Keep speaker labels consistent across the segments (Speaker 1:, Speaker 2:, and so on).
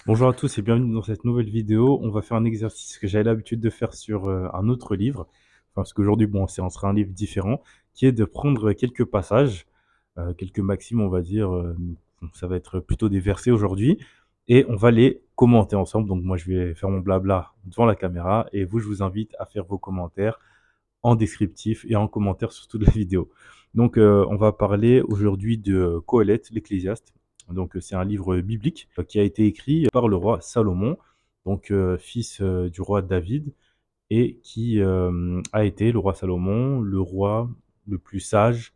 Speaker 1: Bonjour à tous et bienvenue dans cette nouvelle vidéo. On va faire un exercice que j'avais l'habitude de faire sur un autre livre. Enfin, parce qu'aujourd'hui, bon, on sera un livre différent, qui est de prendre quelques passages, quelques maximes, on va dire. Bon, ça va être plutôt des versets aujourd'hui. Et on va les commenter ensemble. Donc moi, je vais faire mon blabla devant la caméra. Et vous, je vous invite à faire vos commentaires en descriptif et en commentaire sur toute la vidéo. Donc, on va parler aujourd'hui de Qoheleth, l'Ecclésiaste. Donc, c'est un livre biblique qui a été écrit par le roi Salomon, donc fils du roi David, et qui a été le roi Salomon, le roi le plus sage,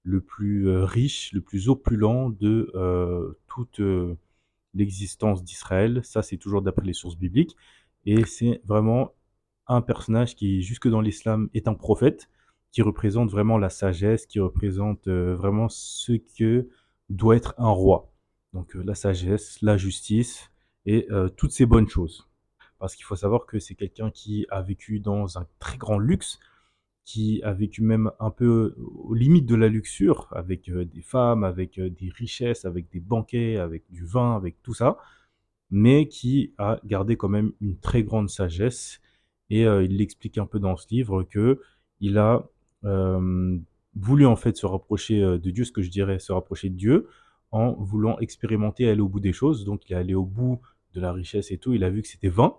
Speaker 1: le plus riche, le plus opulent de toute l'existence d'Israël. Ça, c'est toujours d'après les sources bibliques. Et c'est vraiment un personnage qui, jusque dans l'islam, est un prophète, qui représente vraiment la sagesse, qui représente vraiment ce que doit être un roi. Donc la sagesse, la justice et toutes ces bonnes choses. Parce qu'il faut savoir que c'est quelqu'un qui a vécu dans un très grand luxe, qui a vécu même un peu aux limites de la luxure, avec des femmes, avec des richesses, avec des banquets, avec du vin, avec tout ça, mais qui a gardé quand même une très grande sagesse. Et il l'explique un peu dans ce livre que il a euh, voulu en fait se rapprocher de Dieu, ce que je dirais se rapprocher de Dieu, en voulant expérimenter, aller au bout des choses. Donc il est allé au bout de la richesse et tout, il a vu que c'était vain.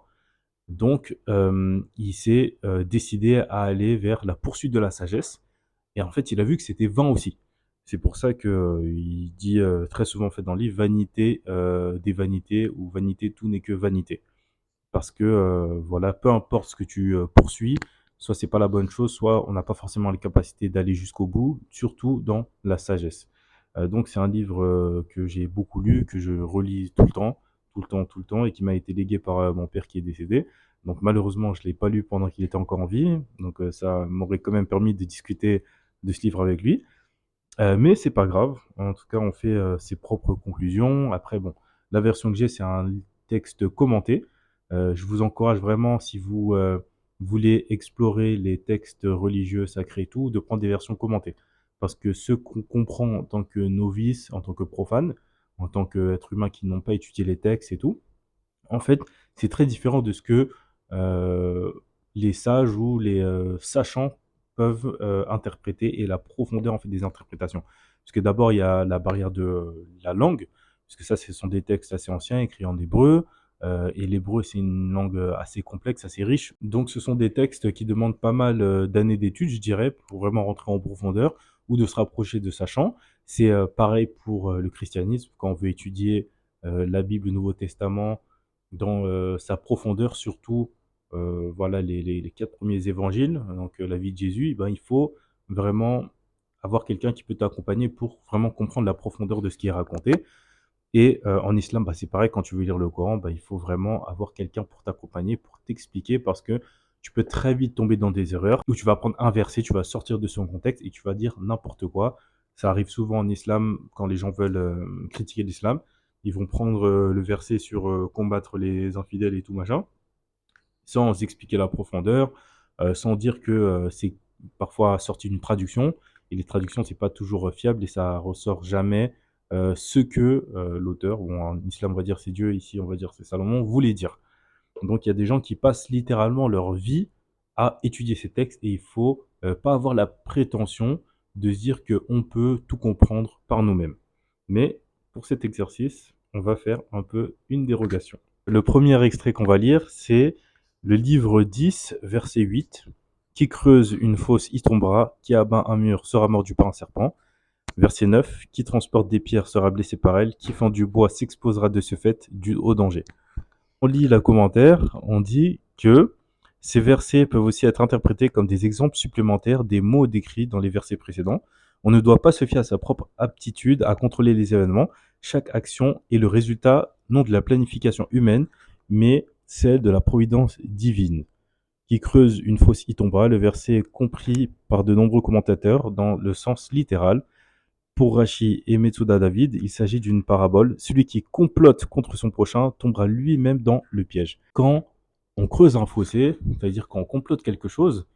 Speaker 1: Donc il s'est décidé à aller vers la poursuite de la sagesse. Et en fait, il a vu que c'était vain aussi. C'est pour ça que il dit très souvent en fait dans le livre vanité des vanités ou vanité tout n'est que vanité. Parce que voilà, peu importe ce que tu poursuis, soit c'est pas la bonne chose, soit on n'a pas forcément les capacités d'aller jusqu'au bout, surtout dans la sagesse. Donc c'est un livre que j'ai beaucoup lu, que je relis tout le temps, tout le temps, tout le temps, et qui m'a été légué par mon père qui est décédé. Donc malheureusement, je l'ai pas lu pendant qu'il était encore en vie, donc ça m'aurait quand même permis de discuter de ce livre avec lui. Mais c'est pas grave. En tout cas, on fait ses propres conclusions. Après, bon, la version que j'ai, c'est un texte commenté. Je vous encourage vraiment, si vous voulez explorer les textes religieux, sacrés et tout, de prendre des versions commentées. Parce que ce qu'on comprend en tant que novice, en tant que profane, en tant qu'être humain qui n'ont pas étudié les textes et tout, en fait, c'est très différent de ce que les sages ou les sachants peuvent interpréter et la profondeur en fait des interprétations. Parce que d'abord, il y a la barrière de la langue, parce que ça, ce sont des textes assez anciens écrits en hébreu. Et l'hébreu, c'est une langue assez complexe, assez riche. Donc, ce sont des textes qui demandent pas mal d'années d'études, je dirais, pour vraiment rentrer en profondeur ou de se rapprocher de sachants. C'est pareil pour le christianisme, quand on veut étudier la Bible, le Nouveau Testament, dans sa profondeur, surtout voilà, les 4 premiers évangiles, donc la vie de Jésus, eh ben, il faut vraiment avoir quelqu'un qui peut t'accompagner pour vraiment comprendre la profondeur de ce qui est raconté. Et en islam, bah, c'est pareil, quand tu veux lire le Coran, bah, il faut vraiment avoir quelqu'un pour t'accompagner, pour t'expliquer, parce que tu peux très vite tomber dans des erreurs où tu vas prendre un verset, tu vas sortir de son contexte et tu vas dire n'importe quoi. Ça arrive souvent en islam quand les gens veulent critiquer l'islam. Ils vont prendre le verset sur combattre les infidèles et tout machin, sans expliquer la profondeur, sans dire que c'est parfois sorti d'une traduction. Et les traductions, c'est pas toujours fiable et ça ressort jamais ce que l'auteur, ou en islam on va dire c'est Dieu, ici on va dire c'est Salomon, voulait dire. Donc il y a des gens qui passent littéralement leur vie à étudier ces textes et il faut pas avoir la prétention de se dire qu'on peut tout comprendre par nous-mêmes. Mais pour cet exercice, on va faire un peu une dérogation. Le premier extrait qu'on va lire, c'est le livre 10, verset 8. Qui creuse une fosse y tombera, qui abat un mur sera mordu par un serpent. Verset 9. Qui transporte des pierres sera blessé par elles, qui fend du bois s'exposera de ce fait au danger. On lit le commentaire, on dit que ces versets peuvent aussi être interprétés comme des exemples supplémentaires des mots décrits dans les versets précédents. On ne doit pas se fier à sa propre aptitude à contrôler les événements. Chaque action est le résultat non de la planification humaine, mais celle de la providence divine. Qui creuse une fosse y tombera. Le verset est compris par de nombreux commentateurs dans le sens littéral. Pour Rashi et Metsuda David, il s'agit d'une parabole. Celui qui complote contre son prochain tombera lui-même dans le piège. Quand on creuse un fossé, c'est-à-dire quand on complote quelque chose,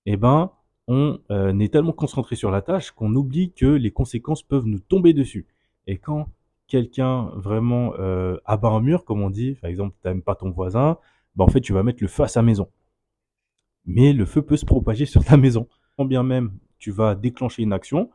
Speaker 1: eh ben, on est tellement concentré sur la tâche qu'on oublie que les conséquences peuvent nous tomber dessus. Et quand quelqu'un vraiment, abat un mur comme on dit, par exemple, tu aimes pas ton voisin, bah, en fait, tu vas mettre le feu à sa maison. Mais le feu peut se propager sur ta maison. Quand bien même tu vas déclencher une action,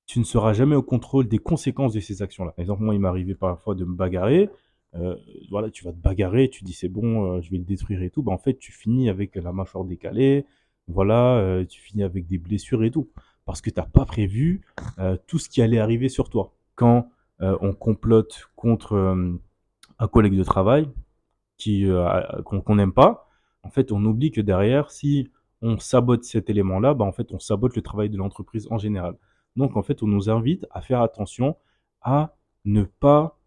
Speaker 1: tu ne seras jamais au contrôle des conséquences de ces actions-là. Par exemple, moi, il m'est arrivé parfois de me bagarrer. Euh, voilà, tu vas te bagarrer, tu dis c'est bon, je vais le détruire et tout. Bah, en fait, tu finis avec la mâchoire décalée. Voilà, tu finis avec des blessures et tout. Parce que tu n'as pas prévu tout ce qui allait arriver sur toi. Quand on complote contre un collègue de travail, qu'on n'aime pas, en fait, on oublie que derrière, si on sabote cet élément-là, bah, en fait, on sabote le travail de l'entreprise en général. Donc, en fait, on nous invite à faire attention à ne pas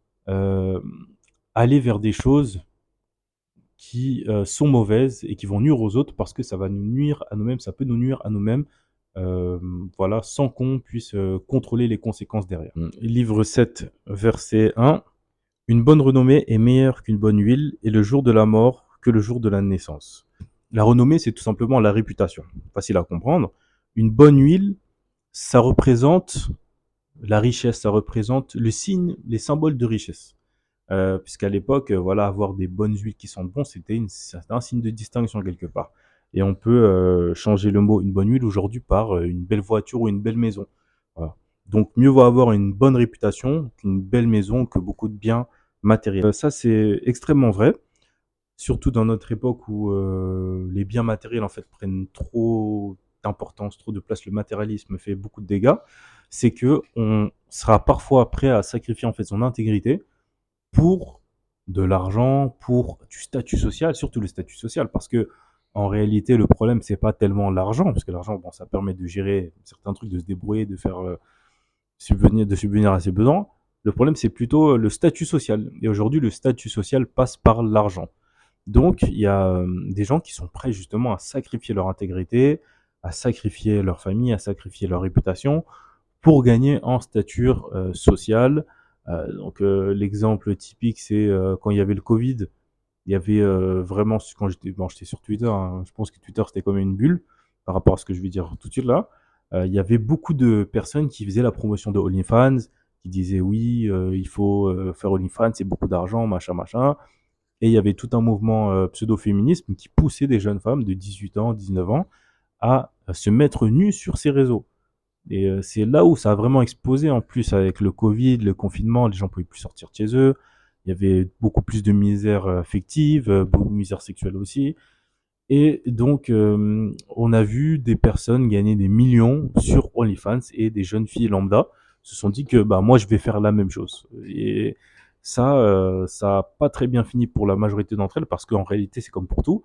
Speaker 1: aller vers des choses qui sont mauvaises et qui vont nuire aux autres parce que ça va nous nuire à nous-mêmes, ça peut nous nuire à nous-mêmes, euh, voilà, sans qu'on puisse contrôler les conséquences derrière. Livre 7, verset 1. Une bonne renommée est meilleure qu'une bonne huile, et le jour de la mort que le jour de la naissance. La renommée, c'est tout simplement la réputation. Facile à comprendre. Une bonne huile, ça représente la richesse, ça représente le signe, les symboles de richesse. Puisqu'à l'époque, voilà, avoir des bonnes huiles qui sentent bon, c'était un signe de distinction quelque part. Et on peut changer le mot une bonne huile aujourd'hui par une belle voiture ou une belle maison. Voilà. Donc mieux vaut avoir une bonne réputation qu'une belle maison, que beaucoup de biens matériels. Ça, c'est extrêmement vrai, surtout dans notre époque où les biens matériels en fait prennent trop d'importance, trop de place, le matérialisme fait beaucoup de dégâts. C'est que on sera parfois prêt à sacrifier en fait son intégrité pour de l'argent, pour du statut social, surtout le statut social, parce que en réalité, le problème, c'est pas tellement l'argent, parce que l'argent, bon, ça permet de gérer certains trucs, de se débrouiller, de faire subvenir à ses besoins. Le problème, c'est plutôt le statut social. Et aujourd'hui, le statut social passe par l'argent. Donc, il y a des gens qui sont prêts justement à sacrifier leur intégrité, à sacrifier leur famille, à sacrifier leur réputation pour gagner en stature sociale. L'exemple typique, c'est quand il y avait le Covid, il y avait vraiment, quand j'étais sur Twitter, hein, je pense que Twitter c'était comme une bulle par rapport à ce que je vais dire tout de suite là. Il y avait beaucoup de personnes qui faisaient la promotion de OnlyFans, qui disaient oui, il faut faire OnlyFans, c'est beaucoup d'argent, machin, machin. Et il y avait tout un mouvement pseudo-féminisme qui poussait des jeunes femmes de 18 ans, 19 ans à se mettre nues sur ces réseaux. Et c'est là où ça a vraiment explosé en plus avec le Covid, le confinement, les gens pouvaient plus sortir de chez eux. Il y avait beaucoup plus de misère affective, beaucoup de misère sexuelle aussi. Et donc, on a vu des personnes gagner des millions sur OnlyFans et des jeunes filles lambda se sont dit que bah moi je vais faire la même chose. Et ça a pas très bien fini pour la majorité d'entre elles parce qu'en réalité c'est comme pour tout,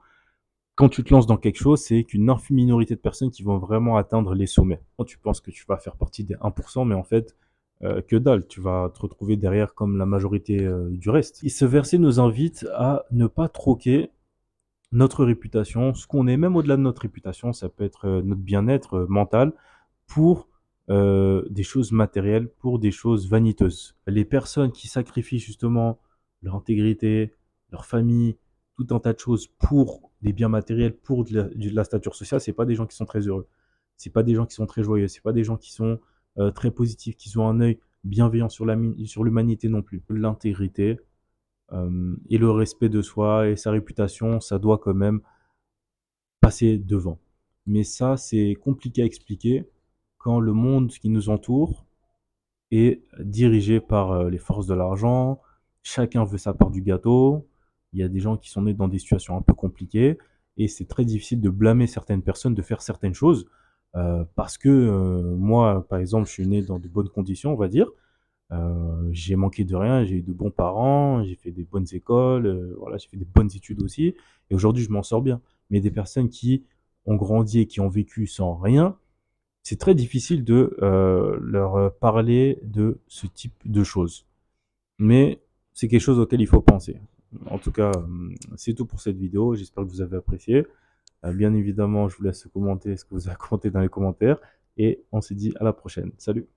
Speaker 1: quand tu te lances dans quelque chose, c'est qu'une infime minorité de personnes qui vont vraiment atteindre les sommets. Quand tu penses que tu vas faire partie des 1%, mais en fait, que dalle, tu vas te retrouver derrière comme la majorité du reste. Et ce verset nous invite à ne pas troquer notre réputation, ce qu'on est, même au-delà de notre réputation, ça peut être notre bien-être mental, pour des choses matérielles, pour des choses vaniteuses. Les personnes qui sacrifient justement leur intégrité, leur famille, tout un tas de choses pour des biens matériels, pour de la stature sociale, c'est pas des gens qui sont très heureux. C'est pas des gens qui sont très joyeux. C'est pas des gens qui sont très positifs, qui ont un œil bienveillant sur l'humanité non plus. L'intégrité et le respect de soi et sa réputation, ça doit quand même passer devant. Mais ça, c'est compliqué à expliquer quand le monde qui nous entoure est dirigé par les forces de l'argent, chacun veut sa part du gâteau, il y a des gens qui sont nés dans des situations un peu compliquées, et c'est très difficile de blâmer certaines personnes de faire certaines choses, parce que moi, par exemple, je suis né dans de bonnes conditions, on va dire, j'ai manqué de rien, j'ai eu de bons parents, j'ai fait des bonnes écoles, voilà, j'ai fait des bonnes études aussi, et aujourd'hui je m'en sors bien. Mais des personnes qui ont grandi et qui ont vécu sans rien, c'est très difficile de leur parler de ce type de choses. Mais c'est quelque chose auquel il faut penser. En tout cas, c'est tout pour cette vidéo. J'espère que vous avez apprécié. Bien évidemment, je vous laisse commenter ce que vous avez commenté dans les commentaires. Et on se dit à la prochaine. Salut!